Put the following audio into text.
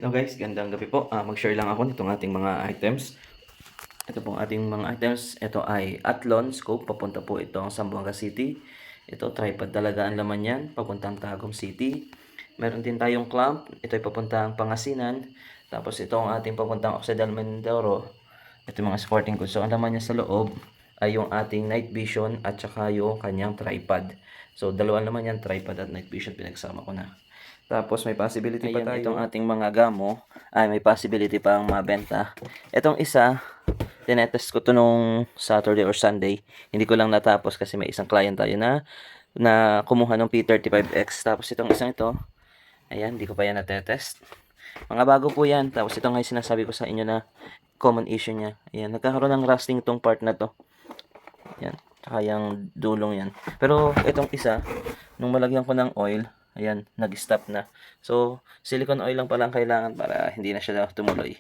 Hello guys, gandang gabi po. Mag-share lang ako nitong ating mga items. Ito pong ating mga items. Ito ay Athlon scope. Papunta po itong Zamboanga City. Ito tripod talaga ang laman yan. Papuntang Tagum City. Meron din tayong clamp. Ito ay papuntang Pangasinan. Tapos ito ang ating papuntang Occidental Mindoro. Ito mga sporting goods. So ang laman niya sa loob ay yung ating night vision at saka yung kanyang tripod. So dalawang laman yan, tripod at night vision, pinagsama ko na. Tapos may possibility pa tayo. Itong ating mga gamo ay may possibility pang mabenta. Itong isa, tinetest ko to nung Saturday or Sunday. Hindi ko lang natapos kasi may isang client tayo na kumuha ng P35X. Tapos itong isang ito, ayan, hindi ko pa yan natetest. Mga bago po yan. Tapos ito nga yung sinasabi ko sa inyo na common issue niya. Ayan, nagkakaroon ng rusting itong part na to. Ayan, tsaka yung dulong yan. Pero itong isa, nung malagyan ko ng oil, ayan, nag-stop na. So, silicone oil lang pala ang kailangan para hindi na siya tumuloy.